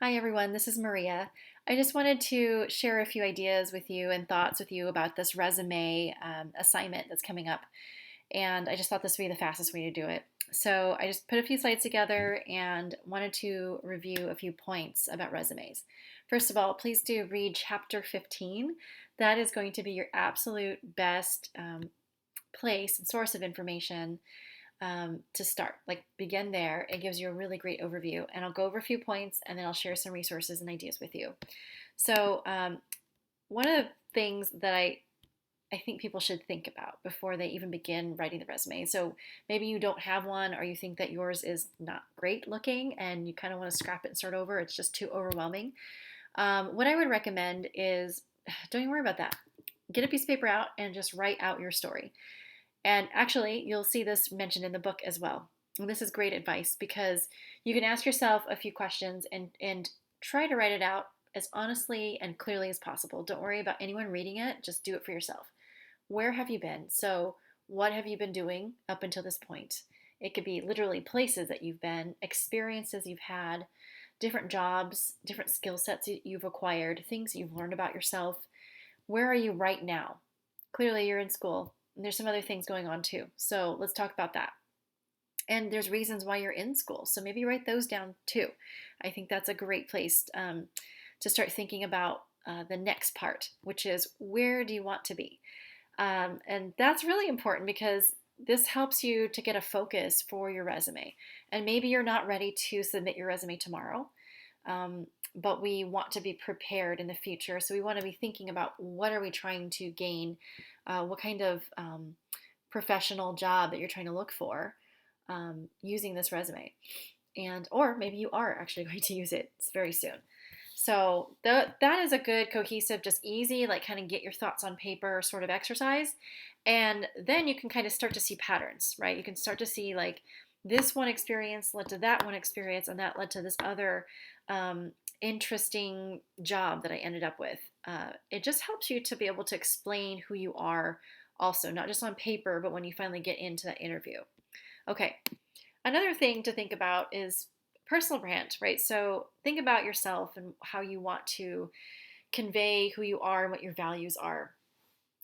Hi, everyone. This is Maria. I just wanted to share a few ideas with you and thoughts with you about this resume assignment that's coming up. And I just thought this would be the fastest way to do it. So I just put a few slides together and wanted to review a few points about resumes. First of all, please do read chapter 15. That is going to be your absolute best place and source of information to start. Like, begin there. It gives you a really great overview. And I'll go over a few points and then I'll share some resources and ideas with you. So, one of the things that I think people should think about before they even begin writing the resume. So maybe you don't have one, or you think that yours is not great looking and you kind of want to scrap it and start over. It's just too overwhelming. What I would recommend is don't even worry about that. Get a piece of paper out and just write out your story. And actually, you'll see this mentioned in the book as well. And this is great advice because you can ask yourself a few questions and try to write it out as honestly and clearly as possible. Don't worry about anyone reading it, just do it for yourself. Where have you been? So, what have you been doing up until this point? It could be literally places that you've been, experiences you've had, different jobs, different skill sets you've acquired, things you've learned about yourself. Where are you right now? Clearly, you're in school. And there's some other things going on too. So let's talk about that. And there's reasons why you're in school. So maybe write those down too. I think that's a great place to start thinking about the next part, which is where do you want to be? And that's really important because this helps you to get a focus for your resume. And maybe you're not ready to submit your resume tomorrow, but we want to be prepared in the future. So we want to be thinking about what are we trying to gain, what kind of professional job that you're trying to look for using this resume, and or maybe you are actually going to use it very soon. So that is a good cohesive, just easy, like kind of get your thoughts on paper sort of exercise. And then you can kind of start to see patterns, right? You can start to see like this one experience led to that one experience, and that led to this other interesting job that I ended up with. It just helps you to be able to explain who you are, also, not just on paper, but when you finally get into that interview. Okay, another thing to think about is personal brand, right? So think about yourself and how you want to convey who you are and what your values are.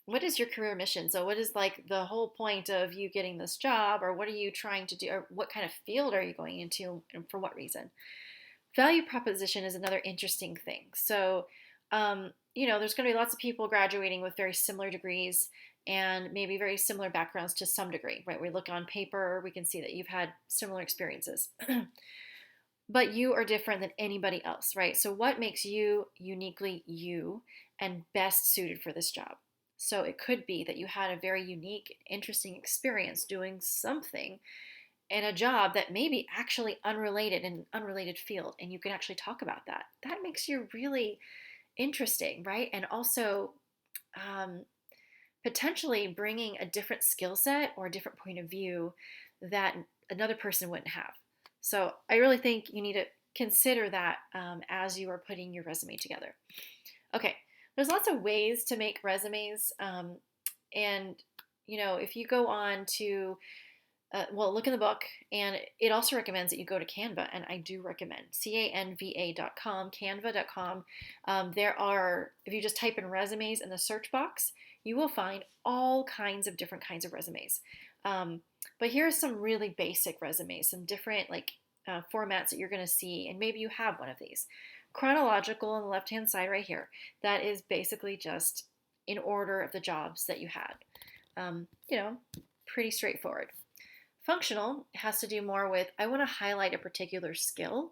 What is your career mission? So, what is like the whole point of you getting this job, or what are you trying to do, or what kind of field are you going into, and for what reason? Value proposition is another interesting thing. So, there's going to be lots of people graduating with very similar degrees and maybe very similar backgrounds to some degree, right? We look on paper, we can see that you've had similar experiences. But you are different than anybody else, right? So, what makes you uniquely you and best suited for this job? So, it could be that you had a very unique, interesting experience doing something in a job that may be actually unrelated in an unrelated field, and you can actually talk about that. That makes you really interesting, right? And also, um, potentially bringing a different skill set or a different point of view that another person wouldn't have. So I really think you need to consider that as you are putting your resume together. Okay, there's lots of ways to make resumes, and if you go on to look in the book, and it also recommends that you go to Canva, and I do recommend canva.com, canva.com. If you just type in resumes in the search box, you will find all kinds of different kinds of resumes. But here are some really basic resumes, some different formats that you're going to see, and maybe you have one of these. Chronological on the left-hand side right here. That is basically just in order of the jobs that you had. Um, you know, Pretty straightforward. Functional has to do more with I want to highlight a particular skill,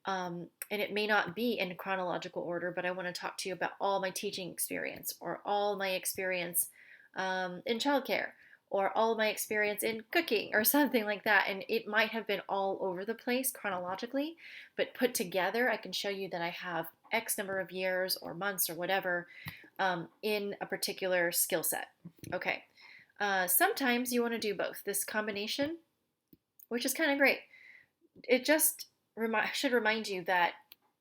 and it may not be in chronological order, but I want to talk to you about all my teaching experience, or all my experience in childcare, or all my experience in cooking, or something like that. And it might have been all over the place chronologically, but put together, I can show you that I have X number of years or months or whatever in a particular skill set. Okay. Sometimes you want to do both. This combination, which is kind of great. It just should remind you that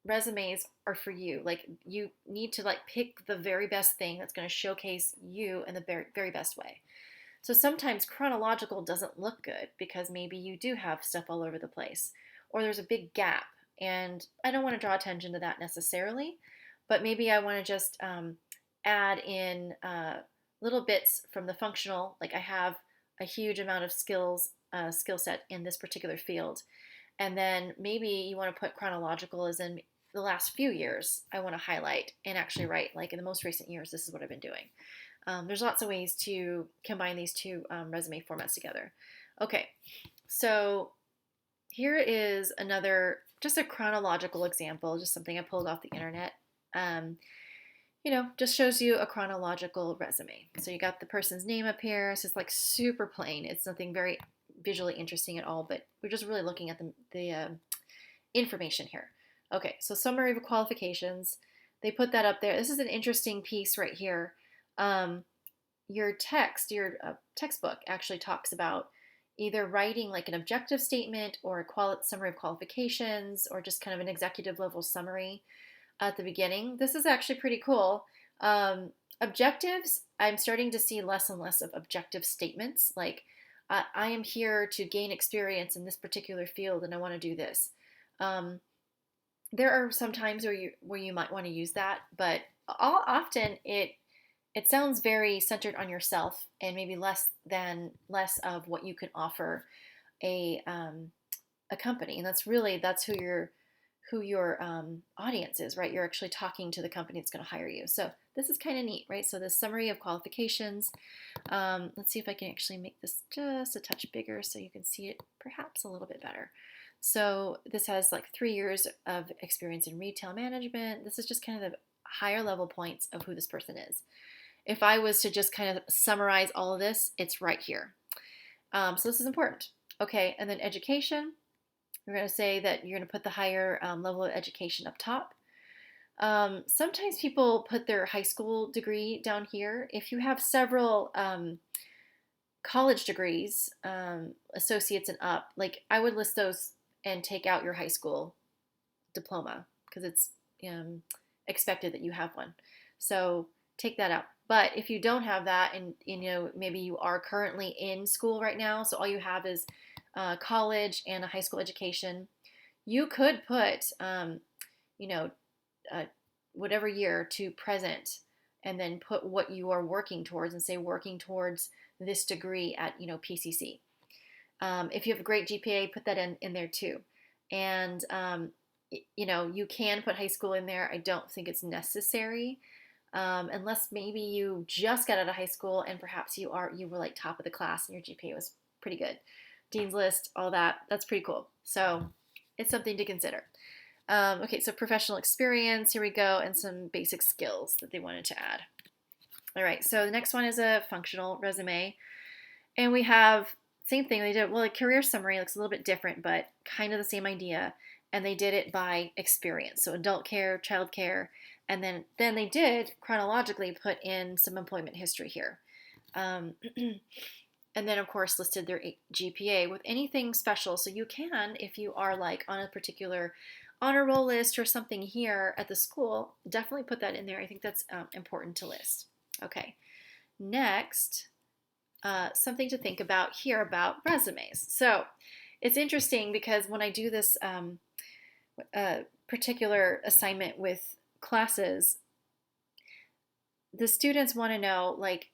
resumes are for you. Like, you need to pick the very best thing that's going to showcase you in the very, very best way. So sometimes chronological doesn't look good because maybe you do have stuff all over the place, or there's a big gap And I don't want to draw attention to that necessarily, but maybe I want to just add in little bits from the functional, like I have a huge amount of skill set in this particular field. And then maybe you want to put chronological as in the last few years I want to highlight and actually write, like in the most recent years, this is what I've been doing. There's lots of ways to combine these two resume formats together. Okay, so here is another, just a chronological example, just something I pulled off the internet. Um, just shows you a chronological resume. So you got the person's name up here. It's just like super plain. It's nothing very visually interesting at all, but we're just really looking at the information here. Okay, so summary of qualifications. They put that up there. This is an interesting piece right here. Your textbook actually talks about either writing like an objective statement or a summary of qualifications or just kind of an executive level summary at the beginning. This is actually pretty cool. Objectives, I'm starting to see less and less of objective statements like I am here to gain experience in this particular field and I want to do this. There are some times where you might want to use that, but often it sounds very centered on yourself and maybe less of what you can offer a company. And that's who your audience is, right? You're actually talking to the company that's going to hire you. So this is kind of neat, right? So the summary of qualifications. Let's see if I can actually make this just a touch bigger so you can see it perhaps a little bit better. So this has like 3 years of experience in retail management. This is just kind of the higher level points of who this person is. If I was to just kind of summarize all of this, it's right here. So this is important. Okay, and then education. We're going to say that you're going to put the higher level of education up top. Sometimes people put their high school degree down here. If you have several college degrees, associates and up, like I would list those and take out your high school diploma because it's expected that you have one. So take that out. But if you don't have that and maybe you are currently in school right now, so all you have is college and a high school education, you could put whatever year to present and then put what you are working towards and say working towards this degree at PCC. If you have a great GPA, put that in there too. And you can put high school in there. I don't think it's necessary. Unless maybe you just got out of high school and perhaps you were like top of the class and your GPA was pretty good. Dean's List, all that's pretty cool. So it's something to consider. Okay, so professional experience, here we go, and some basic skills that they wanted to add. All right, so the next one is a functional resume. And we have, same thing, they did, well, a career summary looks a little bit different, but kind of the same idea. And they did it by experience, so adult care, child care, and then they did chronologically put in some employment history here. And then, of course, listed their GPA with anything special. So you can, if you are like on a particular honor roll list or something here at the school, definitely put that in there. I think that's important to list. Okay, next, something to think about here about resumes. So it's interesting because when I do this particular assignment with classes, the students want to know like,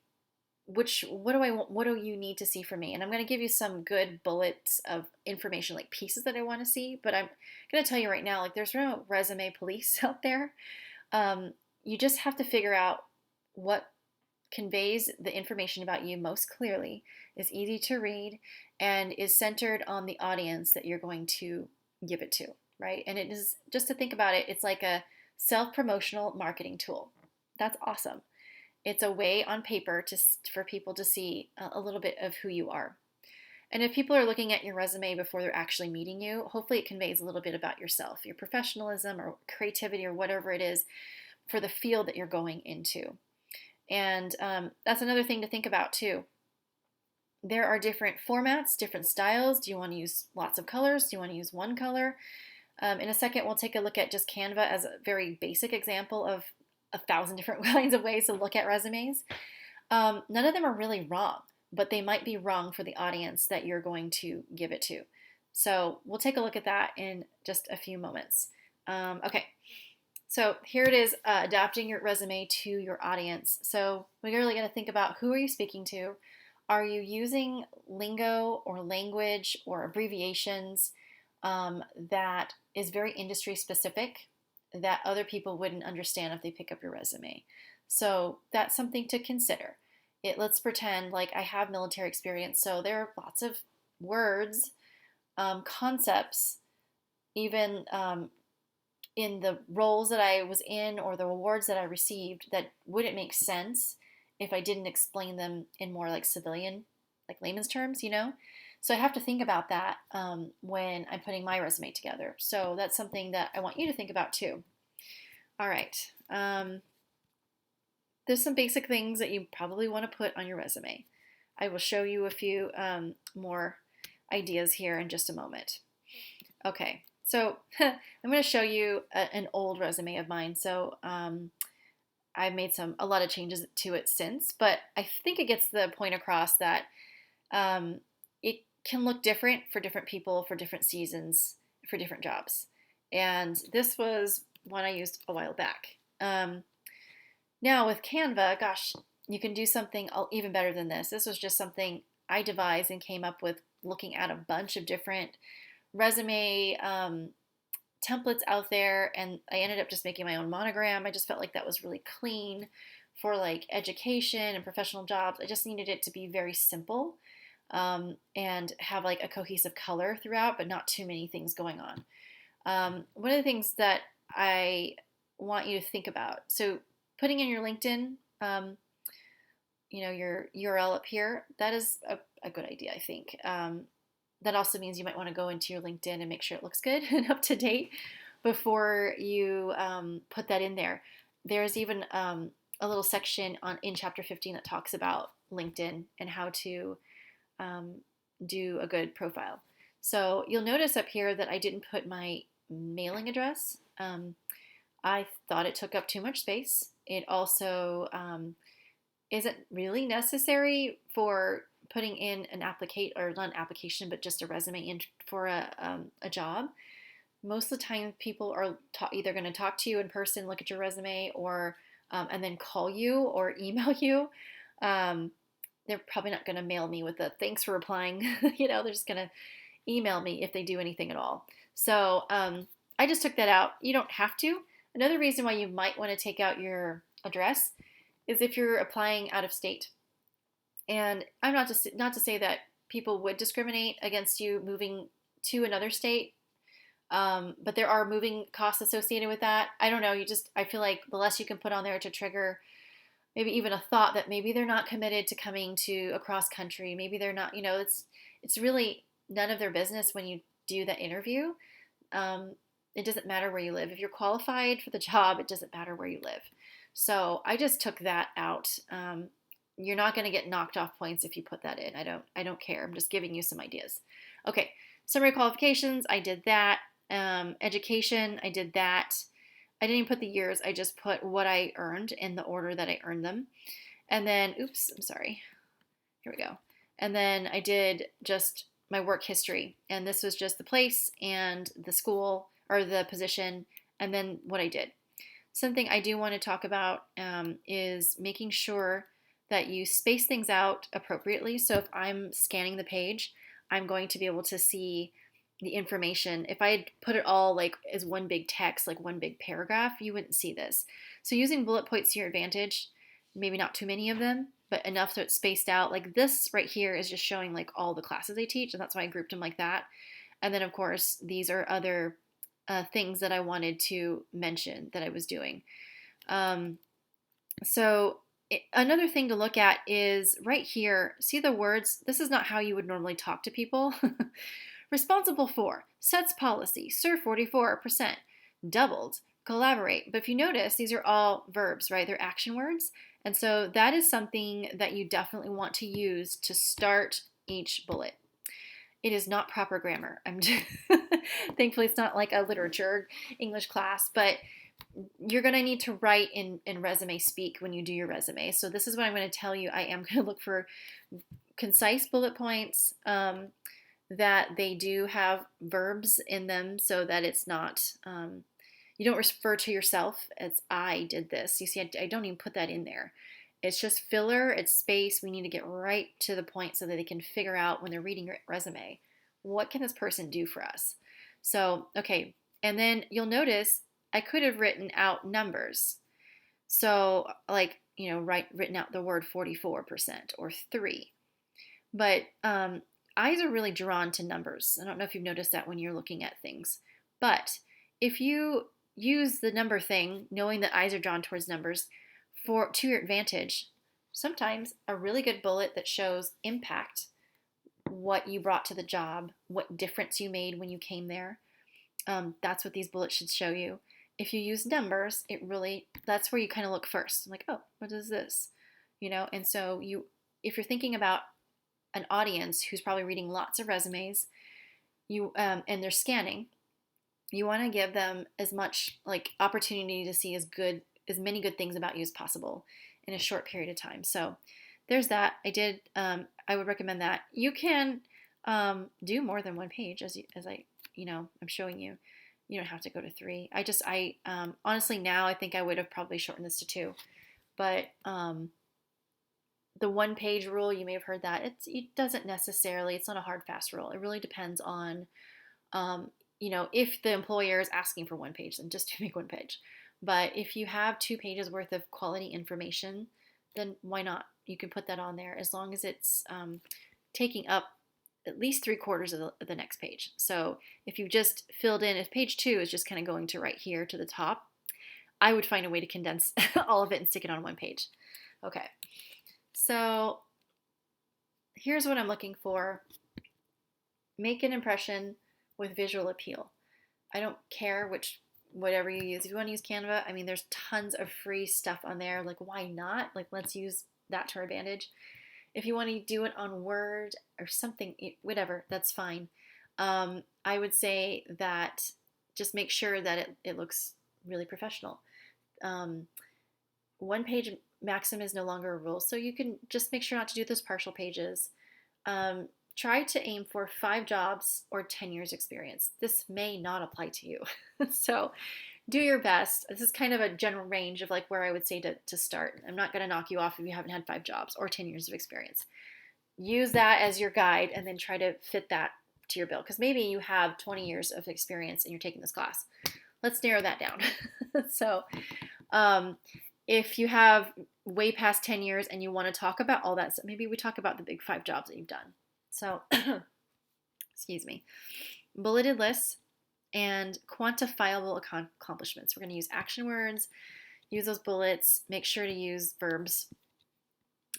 what do I want? What do you need to see from me? And I'm going to give you some good bullets of information, like pieces that I want to see. But I'm going to tell you right now, like there's no resume police out there. You just have to figure out what conveys the information about you most clearly, is easy to read, and is centered on the audience that you're going to give it to, right? And it is, just to think about it, it's like a self-promotional marketing tool. That's awesome. It's a way on paper for people to see a little bit of who you are. And if people are looking at your resume before they're actually meeting you, hopefully it conveys a little bit about yourself, your professionalism or creativity or whatever it is for the field that you're going into. And that's another thing to think about too. There are different formats, different styles. Do you want to use lots of colors? Do you want to use one color? In a second, we'll take a look at just Canva as a very basic example of 1,000 different kinds of ways to look at resumes. None of them are really wrong, but they might be wrong for the audience that you're going to give it to. So we'll take a look at that in just a few moments. Okay, so here it is, adapting your resume to your audience. So we're really going to think about, who are you speaking to? Are you using lingo or language or abbreviations that is very industry specific that other people wouldn't understand if they pick up your resume? So that's something to consider. Let's pretend like I have military experience, so there are lots of words, concepts, even in the roles that I was in or the awards that I received, that wouldn't make sense if I didn't explain them in more like civilian, like layman's terms, you know? So I have to think about that when I'm putting my resume together. So that's something that I want you to think about too. All right. There's some basic things that you probably want to put on your resume. I will show you a few more ideas here in just a moment. Okay, so I'm going to show you an old resume of mine. So I've made a lot of changes to it since, but I think it gets the point across that it can look different for different people, for different seasons, for different jobs. And this was one I used a while back. Now with Canva, gosh, you can do something even better than this. This was just something I devised and came up with looking at a bunch of different resume templates out there, and I ended up just making my own monogram. I just felt like that was really clean for like education and professional jobs. I just needed it to be very simple and have like a cohesive color throughout, but not too many things going on. One of the things that I want you to think about, so putting in your LinkedIn, your URL up here, that is a good idea, I think. That also means you might want to go into your LinkedIn and make sure it looks good and up to date before you put that in there. There's even a little section in Chapter 15 that talks about LinkedIn and how to do a good profile. So you'll notice up here that I didn't put my mailing address. I thought it took up too much space. It also isn't really necessary for putting in an not an application, but just a resume in for a job. Most of the time, people are either going to talk to you in person, look at your resume, or and then call you or email you. They're probably not going to mail me with a thanks for replying. They're just going to email me if they do anything at all. So I just took that out. You don't have to. Another reason why you might want to take out your address is if you're applying out of state. And I'm not to say that people would discriminate against you moving to another state, but there are moving costs associated with that. I don't know. I feel like the less you can put on there to trigger maybe even a thought that maybe they're not committed to coming to across country. Maybe they're not. It's really none of their business when you do that interview. It doesn't matter where you live. If you're qualified for the job, it doesn't matter where you live. So I just took that out. You're not going to get knocked off points if you put that in. I don't care. I'm just giving you some ideas. Okay, summary qualifications, I did that. Education, I did that. I didn't even put the years. I just put what I earned in the order that I earned them. And then, oops, I'm sorry. Here we go. And then I did just my work history. And this was just the place and the school or the position and then what I did. Something I do want to talk about is making sure that you space things out appropriately. So if I'm scanning the page, I'm going to be able to see the information. If I had put it all like as one big text, like one big paragraph, you wouldn't see this. So using bullet points to your advantage, maybe not too many of them, but enough so it's spaced out. Like this right here is just showing like all the classes I teach, and that's why I grouped them like that. And then of course, these are other things that I wanted to mention that I was doing. Another thing to look at is right here. See the words? This is not how you would normally talk to people. Responsible for, sets policy, serve 44%, doubled, collaborate. But if you notice, these are all verbs, right? They're action words. And so that is something that you definitely want to use to start each bullet. It is not proper grammar. Thankfully, it's not like a literature English class, but you're going to need to write in resume speak when you do your resume. So this is what I'm going to tell you. I am going to look for concise bullet points, that they do have verbs in them so that it's not, you don't refer to yourself as I did this. You see, I don't even put that in there. It's just filler, it's space. We need to get right to the point so that they can figure out when they're reading your resume, what can this person do for us? So, okay. And then you'll notice I could have written out numbers. So, like, written out the word 44% or 3. But eyes are really drawn to numbers. I don't know if you've noticed that when you're looking at things. But if you use the number thing, knowing that eyes are drawn towards numbers, to your advantage, sometimes a really good bullet that shows impact, what you brought to the job, what difference you made when you came there. That's what these bullets should show you. If you use numbers, that's where you kind of look first. Like, oh, what is this? And so if you're thinking about an audience who's probably reading lots of resumes, and they're scanning, you want to give them as much like opportunity to see as many good things about you as possible in a short period of time. So there's that. I would recommend that. You can do more than one page I'm showing you. You don't have to go to 3. Honestly, now I think I would have probably shortened this to 2. But the 1-page rule, you may have heard that. It's not a hard, fast rule. It really depends on, if the employer is asking for 1 page, then just make 1 page. But if you have 2 pages worth of quality information, then why not? You can put that on there as long as it's taking up at least 3/4 of the next page. So if you just filled in, if page 2 is just kind of going to right here to the top, I would find a way to condense all of it and stick it on 1 page. Okay, so here's what I'm looking for. Make an impression with visual appeal. I don't care whatever you use. If you want to use Canva, I mean, there's tons of free stuff on there. Like, why not? Like, let's use that to our advantage. If you want to do it on Word or something, whatever, that's fine. I would say that just make sure that it looks really professional. 1 page maximum is no longer a rule, so you can just make sure not to do those partial pages. Try to aim for 5 jobs or 10 years experience. This may not apply to you. So do your best. This is kind of a general range of like where I would say to start. I'm not going to knock you off if you haven't had 5 jobs or 10 years of experience. Use that as your guide and then try to fit that to your bill, because maybe you have 20 years of experience and you're taking this class. Let's narrow that down. So if you have way past 10 years and you want to talk about all that stuff, maybe we talk about the big 5 jobs that you've done. So, excuse me, bulleted lists and quantifiable accomplishments. We're going to use action words, use those bullets, make sure to use verbs.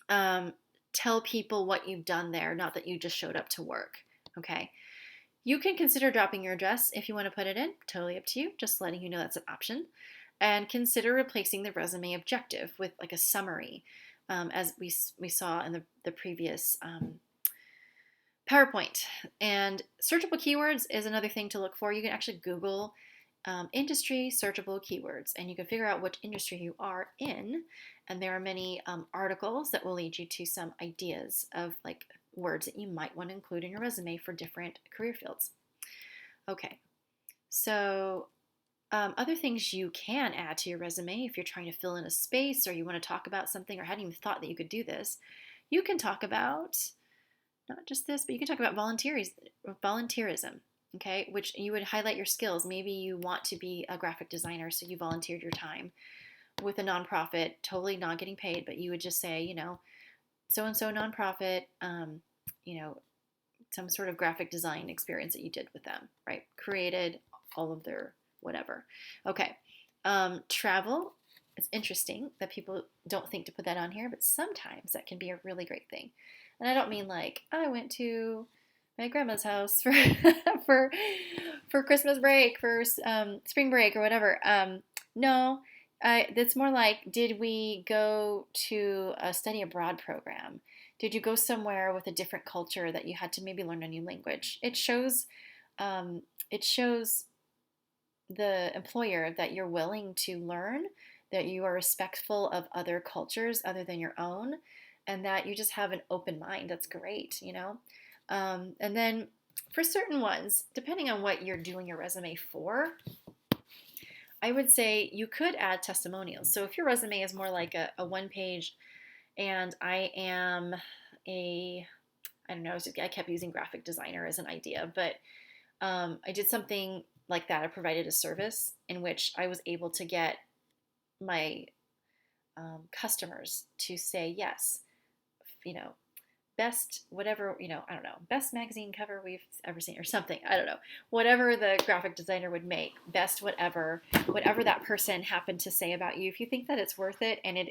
Tell people what you've done there, not that you just showed up to work, okay? You can consider dropping your address if you want to put it in, totally up to you, just letting you know that's an option. And consider replacing the resume objective with like a summary, as we saw in the previous PowerPoint. And searchable keywords is another thing to look for. You can actually Google industry searchable keywords, and you can figure out which industry you are in. And there are many articles that will lead you to some ideas of like words that you might want to include in your resume for different career fields. Okay, so other things you can add to your resume if you're trying to fill in a space or you want to talk about something or hadn't even thought that you could do this, you can talk about not just this, but you can talk about volunteerism, okay, which you would highlight your skills. Maybe you want to be a graphic designer, so you volunteered your time with a nonprofit, totally not getting paid, but you would just say, so-and-so nonprofit, some sort of graphic design experience that you did with them, right? Created all of their whatever. Okay. Travel. It's interesting that people don't think to put that on here, but sometimes that can be a really great thing. And I don't mean like I went to my grandma's house for for Christmas break, for spring break or whatever. No, it's more like, did we go to a study abroad program? Did you go somewhere with a different culture that you had to maybe learn a new language? It shows the employer that you're willing to learn, that you are respectful of other cultures other than your own, and that you just have an open mind. That's great. And then For certain ones, depending on what you're doing your resume for, I would say you could add testimonials. So if your resume is more like a one page, and I am a, I don't know, I kept using graphic designer as an idea, but I did something like that. I provided a service in which I was able to get my customers to say yes, you know, best whatever, I don't know, best magazine cover we've ever seen or something. I don't know. Whatever the graphic designer would make, best whatever that person happened to say about you. If you think that it's worth it and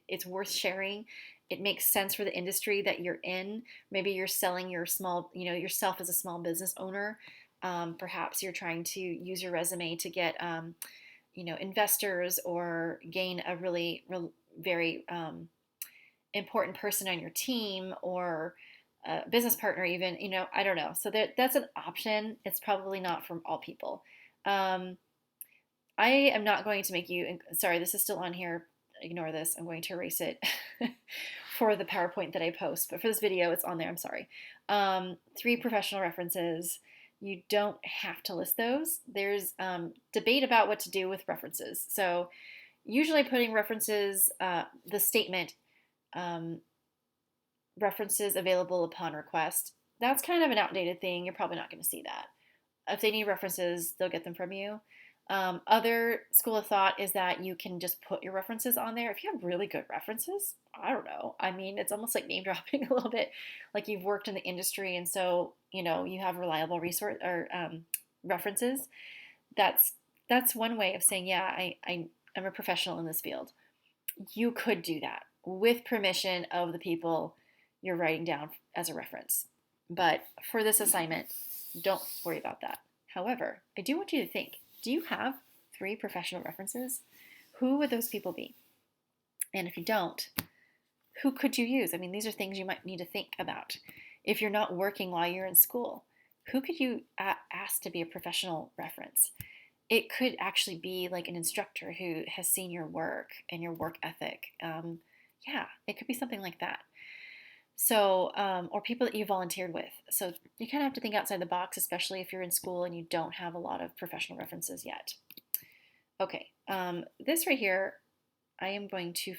it's worth sharing, it makes sense for the industry that you're in. Maybe you're selling your small, yourself as a small business owner. Perhaps you're trying to use your resume to get, investors or gain a really, very important person on your team or a business partner even, I don't know. So that's an option. It's probably not for all people. I am not going to make you, sorry, this is still on here. Ignore this. I'm going to erase it for the PowerPoint that I post. But for this video, it's on there. I'm sorry. 3 professional references. You don't have to list those. There's debate about what to do with references. So usually putting references, the statement, references available upon request. That's kind of an outdated thing. You're probably not going to see that. If they need references, they'll get them from you. Other school of thought is that you can just put your references on there. If you have really good references, I don't know. I mean, it's almost like name dropping a little bit, like you've worked in the industry, and so you have reliable resource or references. That's one way of saying, yeah, I'm a professional in this field. You could do that with permission of the people you're writing down as a reference. But for this assignment, don't worry about that. However, I do want you to think, do you have 3 professional references? Who would those people be? And if you don't, who could you use? I mean, these are things you might need to think about. If you're not working while you're in school, who could you ask to be a professional reference? It could actually be like an instructor who has seen your work and your work ethic. Yeah, it could be something like that. So, or people that you volunteered with. So you kind of have to think outside the box, especially if you're in school and you don't have a lot of professional references yet. Okay, this right here, I am going to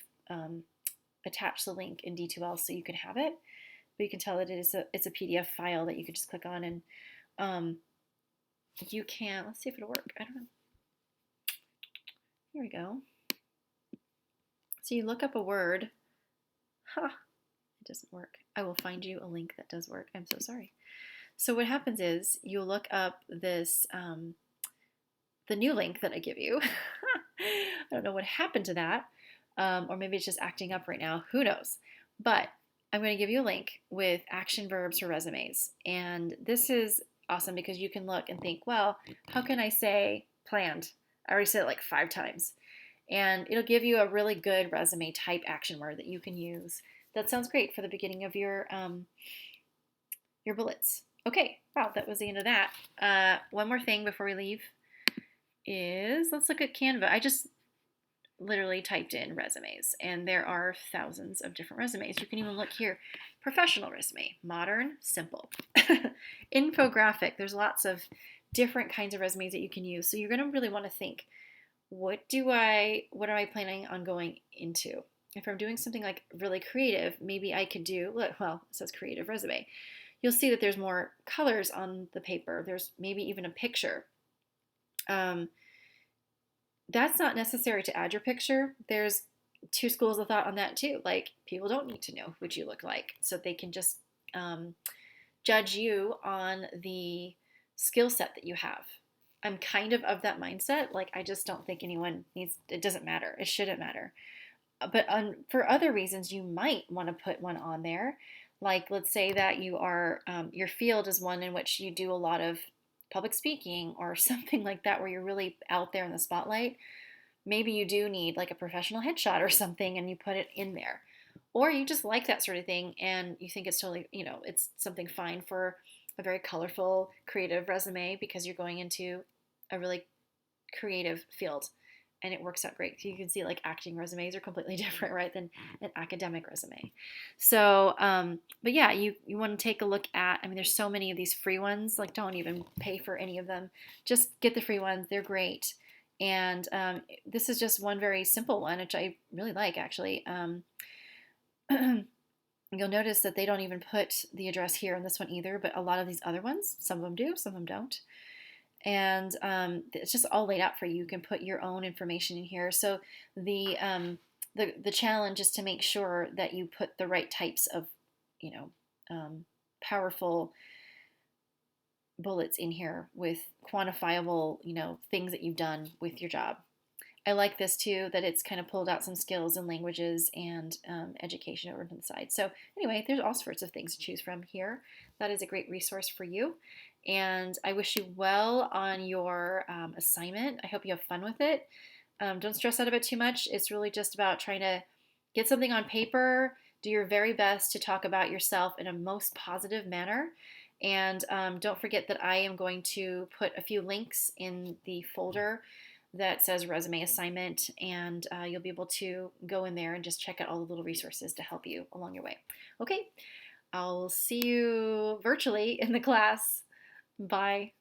attach the link in D2L so you can have it. But you can tell that it's a PDF file that you can just click on and you can, let's see if it'll work. I don't know. Here we go. So you look up a word. Huh, it doesn't work. I will find you a link that does work. I'm so sorry. So what happens is you look up this, the new link that I give you. I don't know what happened to that. Or maybe it's just acting up right now. Who knows? But I'm going to give you a link with action verbs for resumes. And this is awesome because you can look and think, well, how can I say planned? I already said it like 5 times. And it'll give you a really good resume type action word that you can use. That sounds great for the beginning of your bullets. Okay, wow, that was the end of that. One more thing before we leave is let's look at Canva. I just literally typed in resumes, and there are thousands of different resumes. You can even look here, professional resume, modern, simple, infographic. There's lots of different kinds of resumes that you can use. So you're going to really want to think, what am I planning on going into? If I'm doing something like really creative, maybe I could do, well, it says creative resume. You'll see that there's more colors on the paper. There's maybe even a picture. That's not necessary to add your picture. There's 2 schools of thought on that too. Like, people don't need to know what you look like, so they can just judge you on the skill set that you have. I'm kind of that mindset. Like, I just don't think anyone needs, it doesn't matter. It shouldn't matter. But for other reasons, you might want to put one on there. Like, let's say that you are, your field is one in which you do a lot of public speaking or something like that, where you're really out there in the spotlight. Maybe you do need like a professional headshot or something, and you put it in there. Or you just like that sort of thing and you think it's totally, it's something fine for a very colorful, creative resume because you're going into a really creative field and it works out great. So you can see like acting resumes are completely different, right, than an academic resume. So, but yeah, you want to take a look at, I mean, there's so many of these free ones, like don't even pay for any of them. Just get the free ones. They're great. And this is just one very simple one, which I really like actually. You'll notice that they don't even put the address here in this one either, but a lot of these other ones, some of them do, some of them don't. And it's just all laid out for you. You can put your own information in here. So the challenge is to make sure that you put the right types of, you know, powerful bullets in here with quantifiable, things that you've done with your job. I like this too, that it's kind of pulled out some skills and languages and education over to the side. So anyway, there's all sorts of things to choose from here. That is a great resource for you. And I wish you well on your assignment. I hope you have fun with it. Don't stress out about it too much. It's really just about trying to get something on paper, do your very best to talk about yourself in a most positive manner. And don't forget that I am going to put a few links in the folder that says resume assignment, and you'll be able to go in there and just check out all the little resources to help you along your way. Okay, I'll see you virtually in the class. Bye.